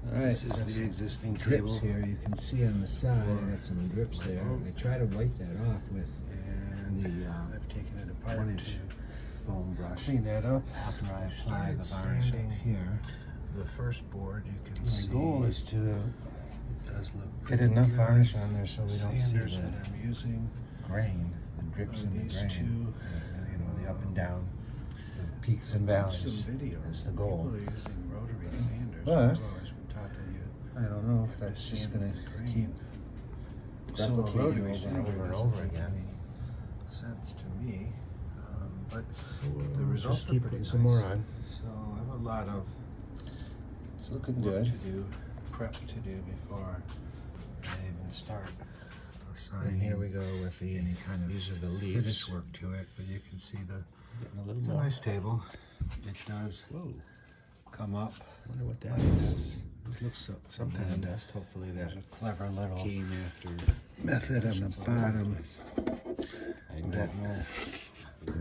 All right, This is the existing drips cable. here. You can see on the side, I got some drips there. I try to wipe that off with And the I've taken it apart 1-inch to foam brush. clean that up. After I apply Started the varnish sanding up here. the first board, you can My see goal is to it does look get pretty enough good. varnish on there so we don't see Sanders the that I'm using grain, the drips are in the these grain, two, the up and down, the peaks and valleys. some videos. Is the goal. People are using rotary sanders. But I've always been taught that you I don't know if that's just going to keep so a replicating rotary over and sander over and doesn't over make again. any sense to me, but We'll the results just are keep pretty putting some more nice. on. So I have a lot of It's looking work good. to do, prep to do before I even start assigning. And here we go with the any kind of these are the finish leaves. work to it, but you can see Getting a little it's a more. nice table. It does Whoa! come up I wonder what that like is. this. It looks some kind of dust. Hopefully that There's a clever little came after method on the all over the bottom. place. I don't know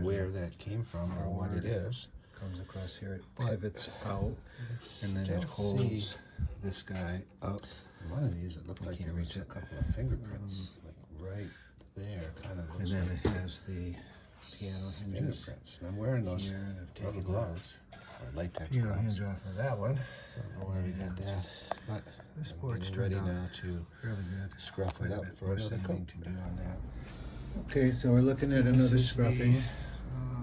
where that came from or what it is. Comes across here, it But pivots out, and then it still holds see this guy up. one of these. It looked like can't there was reach a it. couple of fingerprints, like right there, kind of And looks then like it has the piano hinges fingerprints. And I'm wearing those here, and I've rubber taken gloves or latex the piano gloves. hinge off of that one. So I don't know where we got that, but This I'm board's getting ready turned out now to really good. scruff Quite it a up bit for more another sanding coat. to do on that. Okay, so we're looking at This another is scruffing,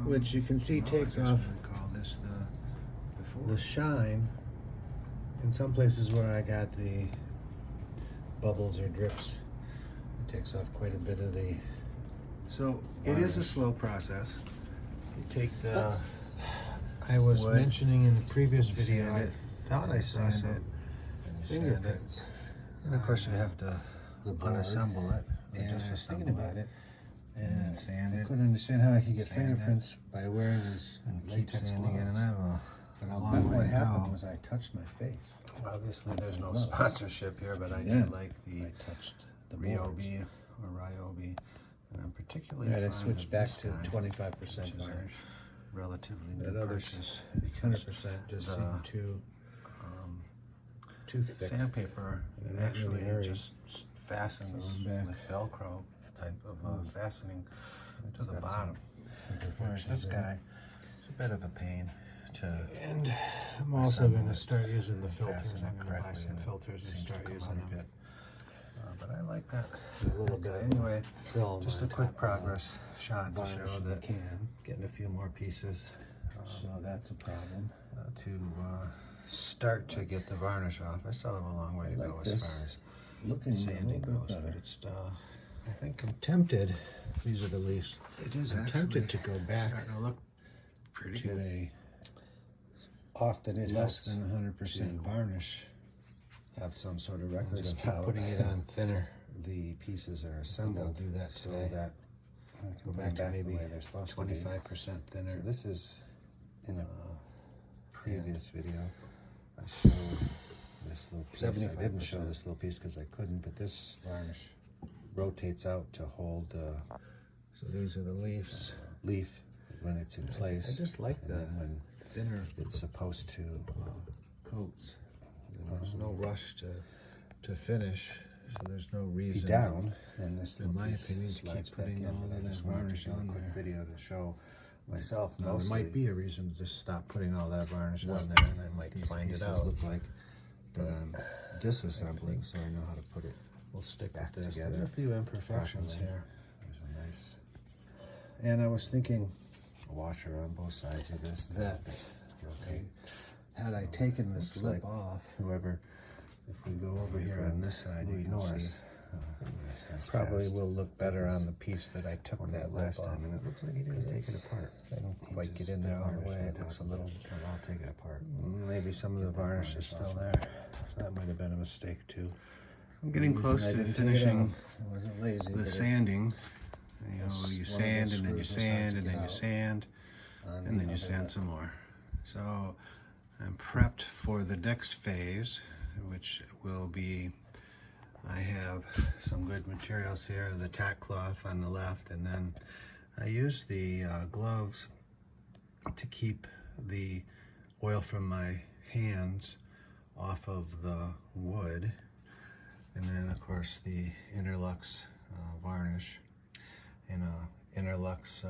the, which you can see well, takes I guess off we would call this the before. the shine. In some places where I got the bubbles or drips, it takes off quite a bit of the. So it is a slow process. You take the I was wood, mentioning in the previous you video, sand I it, thought I you saw sand some it, and you sand it. fingerprints. And of course you have to The board. unassemble it, or And I was thinking disassemble about it, it, and and sand I it, couldn't understand how I could get sand it, fingerprints by wearing these and keep latex sanding it. And I gloves. have a But I'll long bet way what to happened go. was I touched my face. Obviously there's no Gloves. sponsorship here, but I Yeah. did like the I touched the boards. Ryobi or Ryobi, and I'm particularly All right, I fond switched of back this to guy, 25% which is a varnish. relatively That new others, purchase, because 100% just the, seemed too thick. sandpaper I'm not in actually a hurry. just fastens So I'm back. with Velcro type of fastening to Just the got bottom. some Whereas this guy is a bit of a pain to And I'm also assemble going to it start using the and filters. fasten I'm it going to buy correctly, some and it filters and seems to start come using out a them. bit. But I like that. A little bit of Anyway, film. just on a quick top of progress shot the to varnish show in the that can. getting a few more pieces So that's a problem. to start to get the varnish off. I still have a long way to I go like as this. far as Looking a sanding little bit goes, better. but it's I think I'm tempted. These are the leaves. it is I'm actually tempted to go back starting to look pretty to good. a Often it less helps than 100% to varnish. have some sort of I'm record just of keep how putting it on thinner. the pieces are I'll assembled. do that so today. that Go back to maybe the way they're supposed to be. 25% thinner. So this is in a previous video. I showed this little piece. I didn't show 75%. this little piece because I couldn't, but this varnish rotates out to hold the So these are the leaves. leaf when it's in place. I just like and the then when thinner it's supposed to coats. There's no rush to finish, so there's no be reason. down, then this in little my piece opinion, to slides keep back putting in. all But I of that just wanted to varnish do a on quick there. video to show myself Now, there mostly might be a reason to just stop putting all that varnish what on there, and I might these find it pieces out. look like that I'm disassembling, so I know how to put it We'll stick back with this. together. There's a few imperfections properly. here. There's a nice, and I was thinking a washer on both sides of this That rotate. had I taken this Looks lip like off, whoever, if we go over here on this side, you can north, see this probably past will look better this on the piece that I took one that that lip last off. time, and it looks like he didn't take it It's- apart. I don't He quite just get in there all the varnished way. on It top looks a of little. I'll take it apart. Maybe some of the Get that varnish varnish is still off. there. So that might have been a mistake too. I'm getting The close reason I to didn't take it finishing off, I wasn't lazy. the but it- sanding. You know, One you of sand those and then you screws was hard sand to and get then you out sand on and the then you other sand lip. some more. So I'm prepped for the next phase, which will be, I have some good materials here, the tack cloth on the left, and then I use the gloves to keep the oil from my hands off of the wood, and then of course the Interlux varnish and a Interlux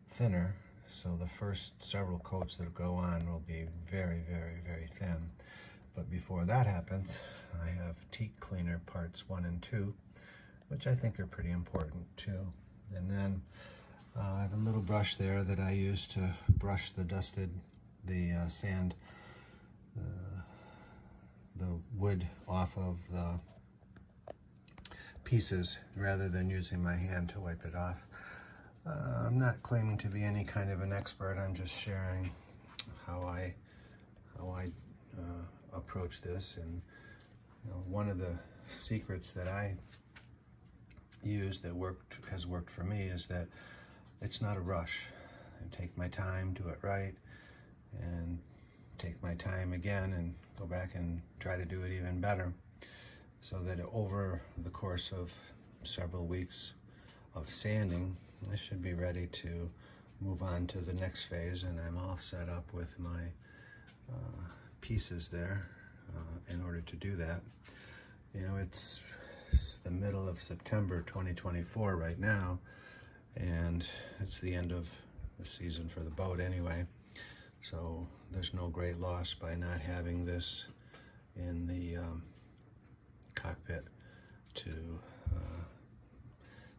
thinner. So the first several coats that go on will be very, very, very thin. But before that happens, I have teak cleaner parts 1 and 2, which I think are pretty important too. And then I have a little brush there that I use to brush the sand, the wood off of the pieces rather than using my hand to wipe it off. I'm not claiming to be any kind of an expert. I'm just sharing how I approach this. And one of the secrets that I use that has worked for me is that it's not a rush. I take my time, do it right, and take my time again and go back and try to do it even better, so that over the course of several weeks of sanding, I should be ready to move on to the next phase, and I'm all set up with my pieces there in order to do that. It's the middle of September 2024 right now, and it's the end of the season for the boat anyway, so there's no great loss by not having this in the cockpit to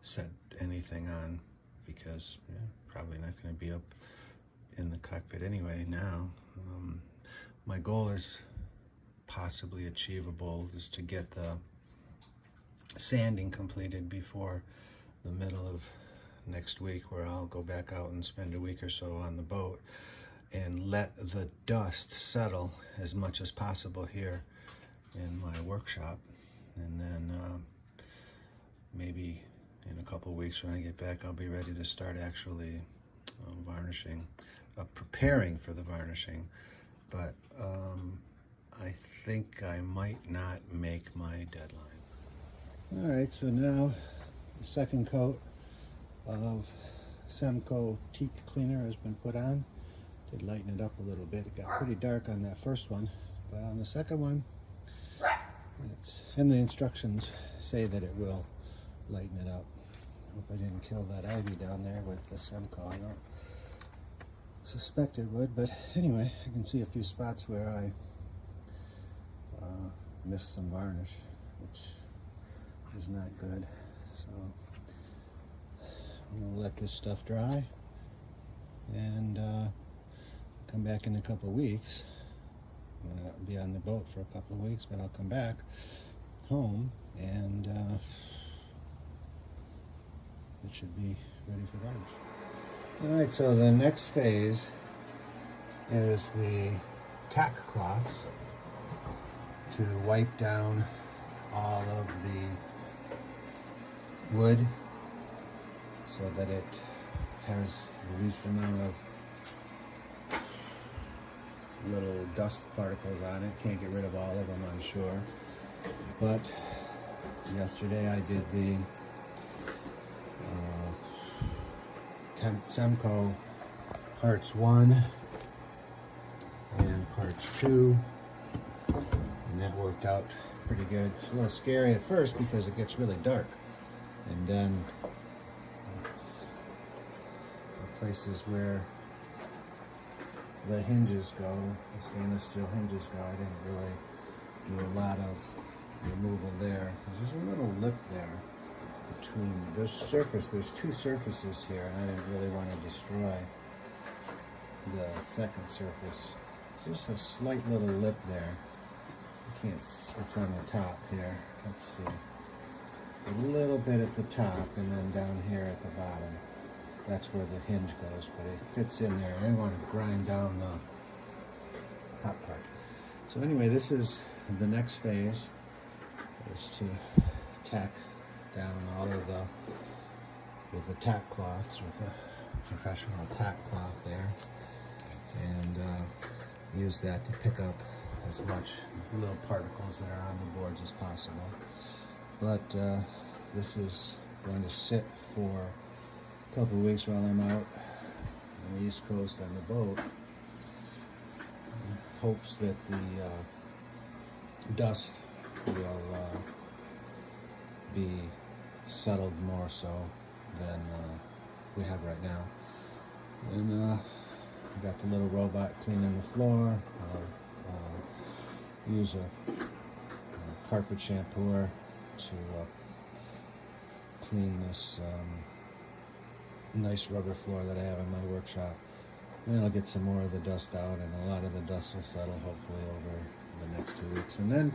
set anything on, because probably not going to be up in the cockpit anyway now. My goal is possibly achievable, is to get the sanding completed before the middle of next week, where I'll go back out and spend a week or so on the boat and let the dust settle as much as possible here in my workshop. And then maybe in a couple of weeks when I get back, I'll be ready to start actually varnishing, preparing for the varnishing. But I think I might not make my deadline. All right, so now the second coat of Semco teak cleaner has been put on. Did lighten it up a little bit. It got pretty dark on that first one, but on the second one, and the instructions say that it will lighten it up. Hope I didn't kill that ivy down there with the Semco. I don't suspect it would, but anyway, I can see a few spots where I missed some varnish, which is not good. So I'm gonna let this stuff dry and come back in a couple of weeks. I'm gonna be on the boat for a couple of weeks, but I'll come back home and it should be ready for varnish. All right, so the next phase is the tack cloths to wipe down all of the wood so that it has the least amount of little dust particles on it. Can't get rid of all of them, I'm sure. But yesterday I did the Semco parts 1 and parts 2, and that worked out pretty good. It's a little scary at first because it gets really dark, and then the places where the hinges go, the stainless steel hinges go, I didn't really do a lot of removal there, because there's a little lip there between there's two surfaces here, and I didn't really want to destroy the second surface. It's just a slight little lip there. You can't, it's on the top here. Let's see. A little bit at the top, and then down here at the bottom. That's where the hinge goes, but it fits in there. I didn't want to grind down the top part. So anyway, this is the next phase, is to tack down all of with the tack cloths, with a professional tack cloth there, and use that to pick up as much little particles that are on the boards as possible. But this is going to sit for a couple of weeks while I'm out on the East Coast on the boat. hopes that the dust will be settled more so than we have right now. And we got the little robot cleaning the floor. I'll use a carpet shampooer to clean this nice rubber floor that I have in my workshop. And then I'll get some more of the dust out, and a lot of the dust will settle hopefully over the next 2 weeks, and then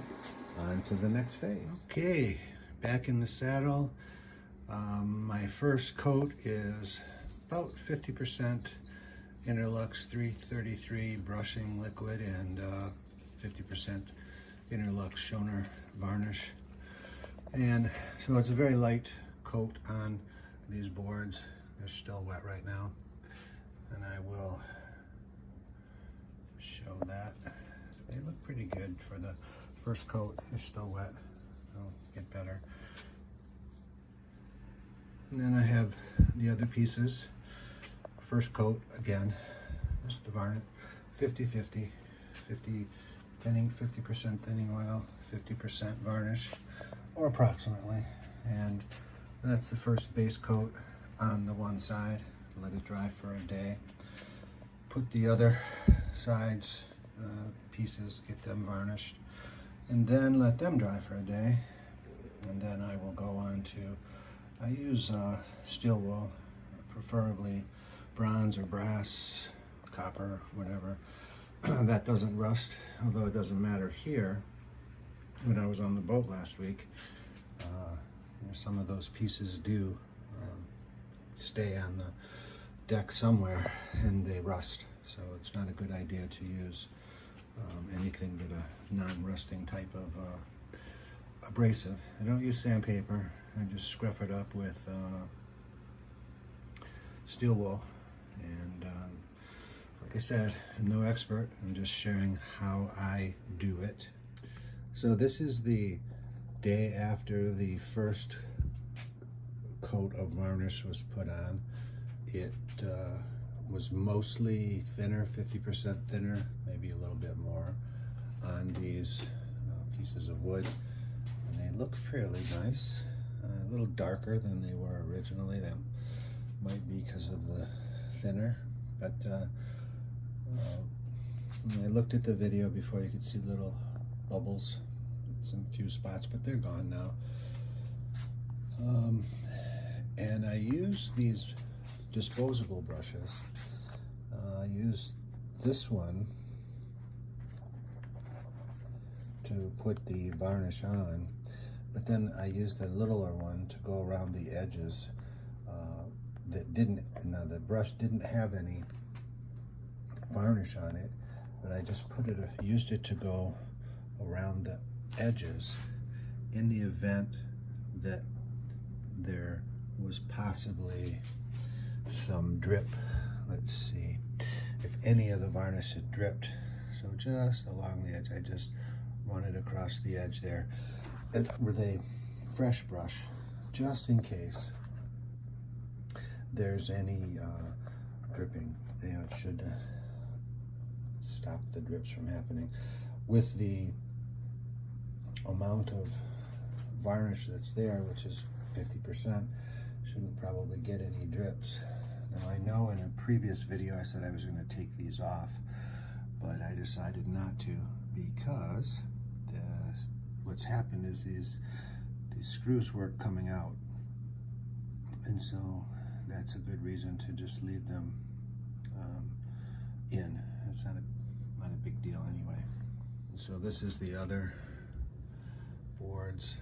on to the next phase. Okay, back in the saddle. My first coat is about 50% Interlux 333 brushing liquid and 50% Interlux Schoner varnish. And so it's a very light coat on these boards. They're still wet right now, and I will show that. They look pretty good for the first coat. They're still wet. They'll get better. And then I have the other pieces. First coat, again, just the varnish, 50-50, 50 thinning, 50% thinning oil, 50% varnish, or approximately. And that's the first base coat on the one side. Let it dry for a day. Put the other sides, pieces, get them varnished, and then let them dry for a day. And then I will go on to, I use steel wool, preferably bronze or brass, copper, whatever. That doesn't rust, although it doesn't matter here. When I was on the boat last week, some of those pieces do stay on the deck somewhere and they rust. So it's not a good idea to use anything but a non-rusting type of abrasive. I don't use sandpaper. I just scruff it up with steel wool. And like I said, I'm no expert. I'm just sharing how I do it. So this is the day after the first coat of varnish was put on. It was mostly thinner, 50% thinner, maybe a little bit more on these pieces of wood. And they look fairly nice, a little darker than they were originally. That might be because of the thinner, but when I looked at the video before, you could see little bubbles in some few spots, but they're gone now. And I use these disposable brushes. I use this one to put the varnish on, but then I used a littler one to go around the edges that didn't, now the brush didn't have any varnish on it, but I just put it, used it to go around the edges in the event that there was possibly some drip. Let's see if any of the varnish had dripped. So just along the edge, I just run it across the edge there with a fresh brush, just in case there's any dripping. You know, it should stop the drips from happening. With the amount of varnish that's there, which is 50%, shouldn't probably get any drips. Now I know in a previous video I said I was going to take these off, but I decided not to because what's happened is these screws weren't coming out, and so that's a good reason to just leave them in. It's not a big deal anyway. So this is the other boards.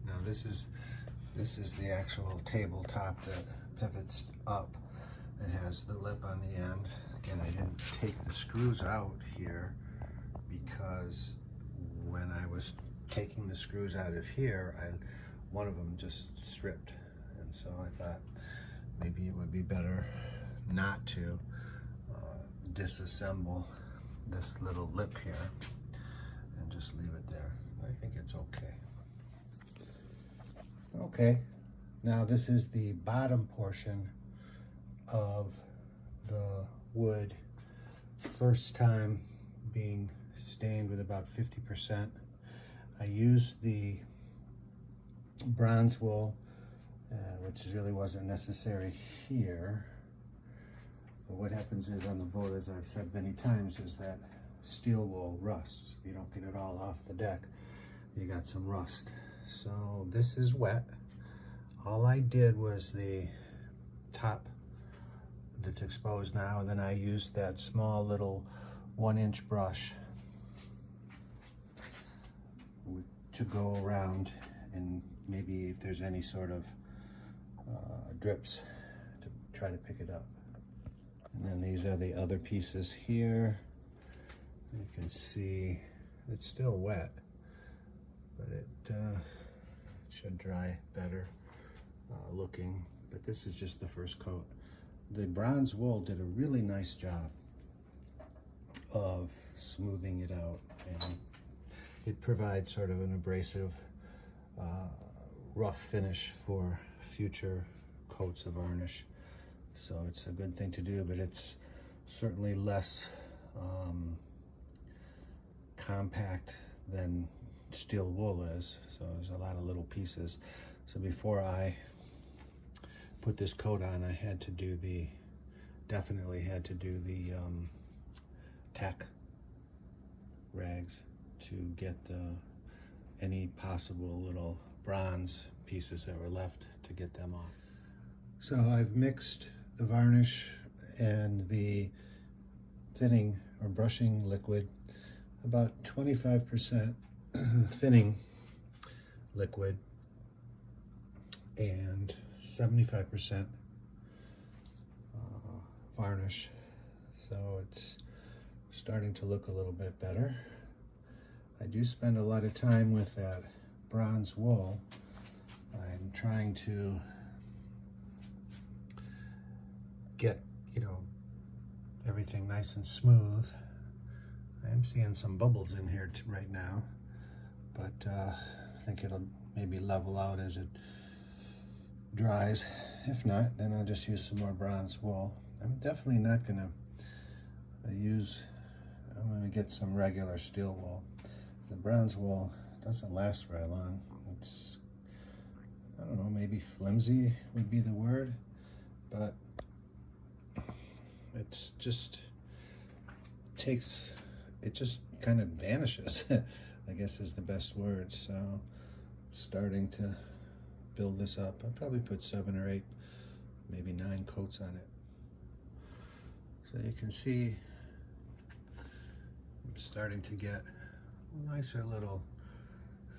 Now this is the actual tabletop that pivots up and has the lip on the end. Again, I didn't take the screws out here because when I was taking the screws out of here, one of them just stripped, and so I thought maybe it would be better not to disassemble this little lip here and just leave it there. I think it's okay. Okay, now this is the bottom portion of the wood, first time being stained with about 50%. I used the bronze wool, which really wasn't necessary here. But what happens is on the boat, as I've said many times, is that steel wool rusts. If you don't get it all off the deck, you got some rust. So this is wet. All I did was the top that's exposed now, and then I used that small little 1-inch brush to go around, and maybe if there's any sort of drips, to try to pick it up. And then these are the other pieces here. You can see it's still wet, but it should dry better looking. But this is just the first coat. The bronze wool did a really nice job of smoothing it out, and it provides sort of an abrasive, rough finish for future coats of varnish. So it's a good thing to do, but it's certainly less compact than steel wool is. So there's a lot of little pieces. So before I put this coat on, I had to do definitely had to do the tack rags to get any possible little bronze pieces that were left, to get them off. So I've mixed the varnish and the thinning or brushing liquid, about 25% thinning liquid and 75% varnish. So it's starting to look a little bit better. I do spend a lot of time with that bronze wool. I'm trying to get, everything nice and smooth. I am seeing some bubbles in here right now, but I think it'll maybe level out as it dries. If not, then I'll just use some more bronze wool. I'm definitely not gonna I'm gonna get some regular steel wool. The bronze wool doesn't last very long. It's, I don't know, maybe flimsy would be the word, but it's just it just kind of vanishes, I guess is the best word. So starting to build this up. I'll probably put 7 or 8, maybe 9 coats on it. So you can see I'm starting to get a nicer little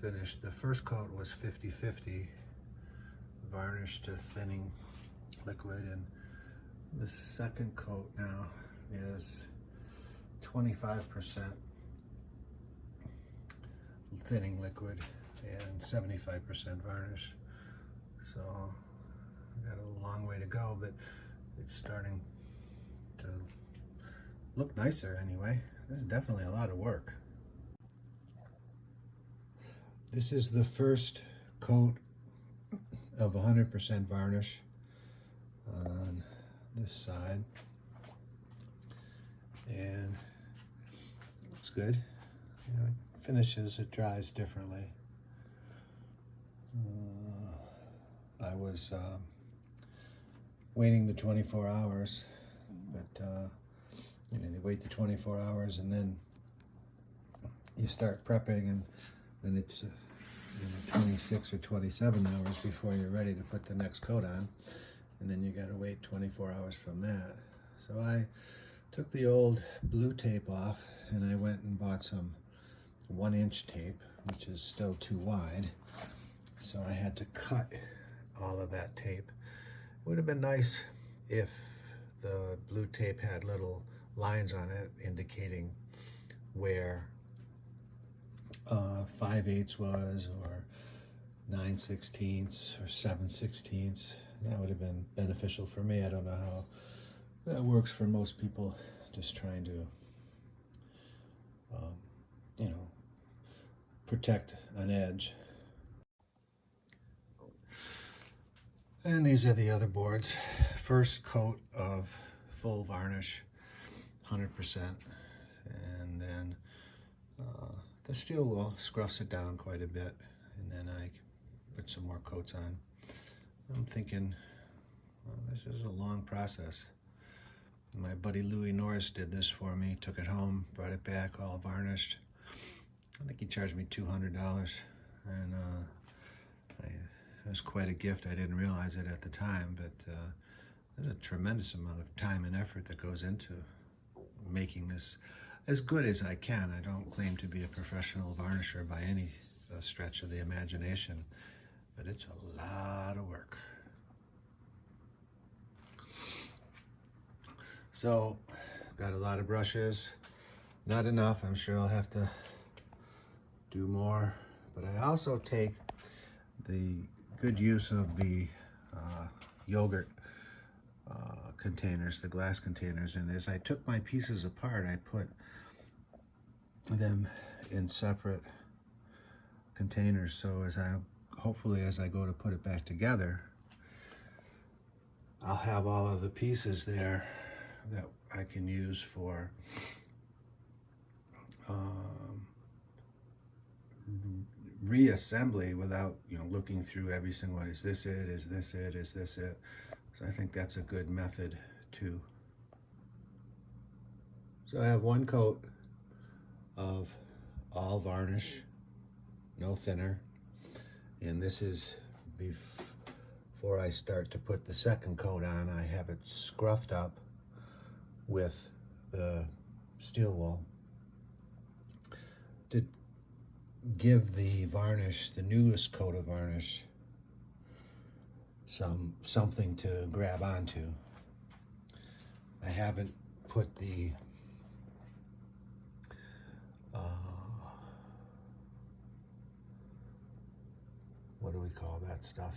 finish. The first coat was 50-50 varnish to thinning liquid, and the second coat now is 25% thinning liquid and 75% varnish. So I've got a long way to go, but it's starting to look nicer anyway. This is definitely a lot of work. This is the first coat of 100% varnish on this side, and it looks good. It finishes, it dries differently. I was waiting the 24 hours, but they wait the 24 hours and then you start prepping, and then it's 26 or 27 hours before you're ready to put the next coat on, and then you got to wait 24 hours from that. So I took the old blue tape off and I went and bought some 1-inch tape, which is still too wide. So I had to cut all of that tape. It would have been nice if the blue tape had little lines on it indicating where 5/8 was, or 9/16 or 7/16. That would have been beneficial for me. I don't know how that works for most people just trying to protect an edge. And these are the other boards. First coat of full varnish, 100%, and then the steel wool scruffs it down quite a bit, and then I put some more coats on. I'm thinking, well, this is a long process. My buddy Louis Norris did this for me, took it home, brought it back all varnished. I think he charged me $200, and it was quite a gift. I didn't realize it at the time, but there's a tremendous amount of time and effort that goes into making this as good as I can. I don't claim to be a professional varnisher by any stretch of the imagination, but it's a lot of work. So, got a lot of brushes, not enough. I'm sure I'll have to do more, but I also take the good use of the yogurt containers, the glass containers, and as I took my pieces apart, I put them in separate containers, so hopefully as I go to put it back together, I'll have all of the pieces there that I can use for reassembly without, looking through every single one. Is this it? Is this it? Is this it? So I think that's a good method too. So I have one coat of all varnish, no thinner, and this is before I start to put the second coat on. I have it scruffed up with the steel wool to give the varnish, the newest coat of varnish, something to grab onto. I haven't put the what do we call that stuff?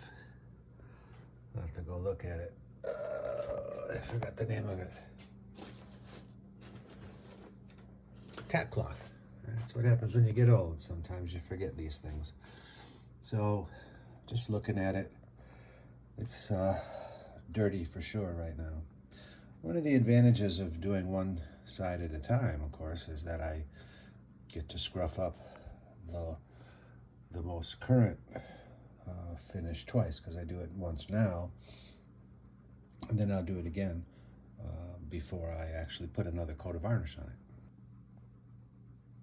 I'll have to go look at it. I forgot the name of it. Tack cloth. That's what happens when you get old. Sometimes you forget these things. So, just looking at it, it's dirty for sure right now. One of the advantages of doing one side at a time, of course, is that I get to scruff up the most current finish twice, because I do it once now, and then I'll do it again before I actually put another coat of varnish on it.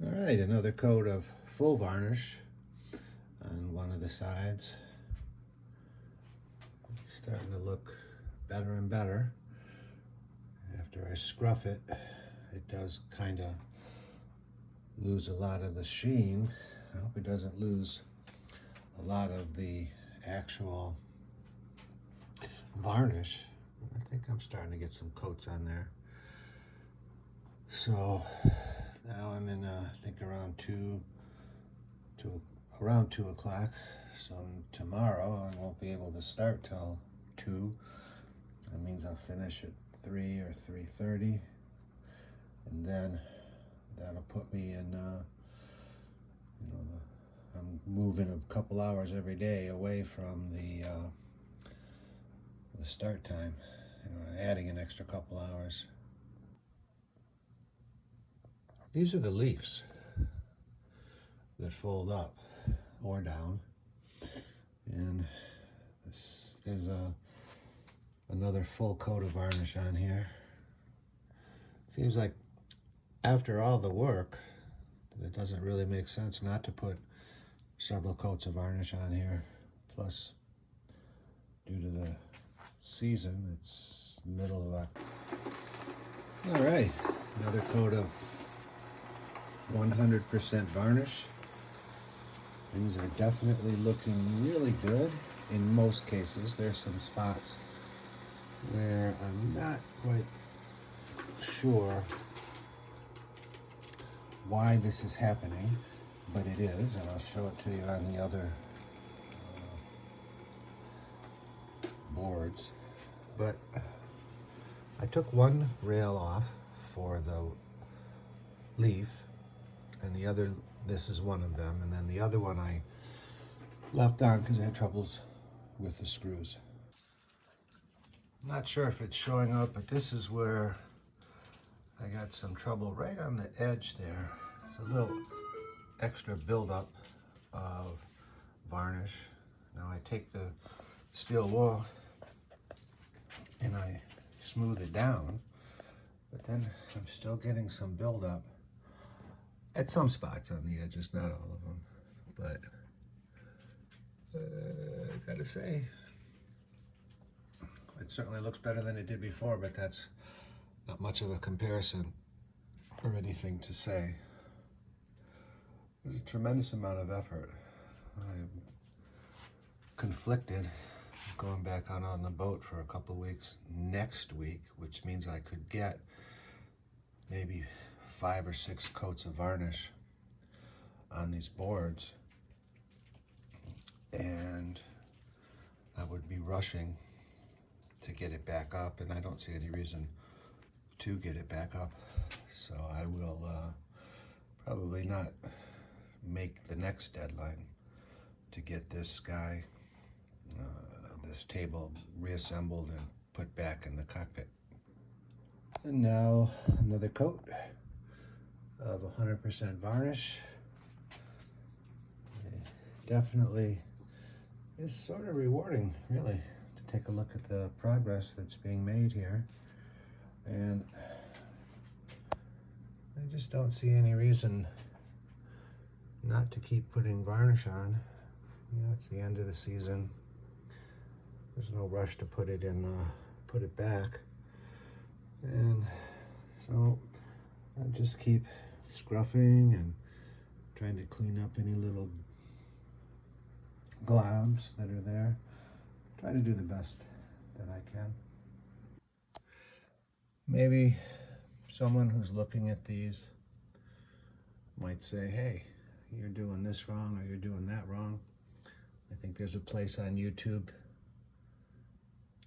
All right, another coat of full varnish on one of the sides. It's starting to look better and better. After I scruff it, it does kind of lose a lot of the sheen. I hope it doesn't lose a lot of the actual varnish. I think I'm starting to get some coats on there. So now I'm in, I think around 2 o'clock. So tomorrow I won't be able to start till 2. That means I'll finish at 3 or 3:30, and then that'll put me in, I'm moving a couple hours every day away from the start time, adding an extra couple hours. These are the leaves that fold up or down, and there's another full coat of varnish on here. Seems like after all the work, it doesn't really make sense not to put several coats of varnish on here. Plus, due to the season, it's middle of October. All right, another coat of 100% varnish. Things are definitely looking really good in most cases. There's some spots where I'm not quite sure why this is happening, but it is, and I'll show it to you on the other boards. But I took one rail off for the leaf, and the other, this is one of them, and then the other one I left on because I had troubles with the screws. I'm not sure if it's showing up, but this is where I got some trouble right on the edge there. It's a little extra buildup of varnish. Now I take the steel wool and I smooth it down, but then I'm still getting some buildup at some spots on the edges, not all of them. But I gotta say, it certainly looks better than it did before, but that's not much of a comparison or anything to say. There's a tremendous amount of effort. I'm conflicted going back out on the boat for a couple of weeks next week, which means I could get maybe 5 or 6 coats of varnish on these boards, and I would be rushing to get it back up, and I don't see any reason to get it back up. So I will probably not make the next deadline to get this guy, this table reassembled and put back in the cockpit. And now another coat of 100% varnish. Definitely is sort of rewarding, really, to take a look at the progress that's being made here. And I just don't see any reason not to keep putting varnish on. You know, it's the end of the season. There's no rush to put it back. And so I'll just keep scruffing and trying to clean up any little globs that are there. Try to do the best that I can. Maybe someone who's looking at these might say, hey, you're doing this wrong or you're doing that wrong. I think there's a place on YouTube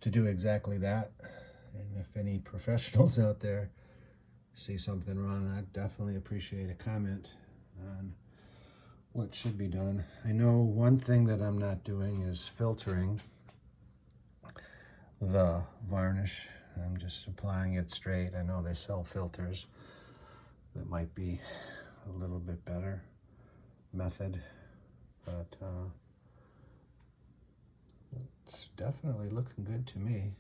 to do exactly that. And if any professionals out there see something wrong, I'd definitely appreciate a comment on what should be done. I know one thing that I'm not doing is filtering the varnish. I'm just applying it straight. I know they sell filters that might be a little bit better method, but it's definitely looking good to me.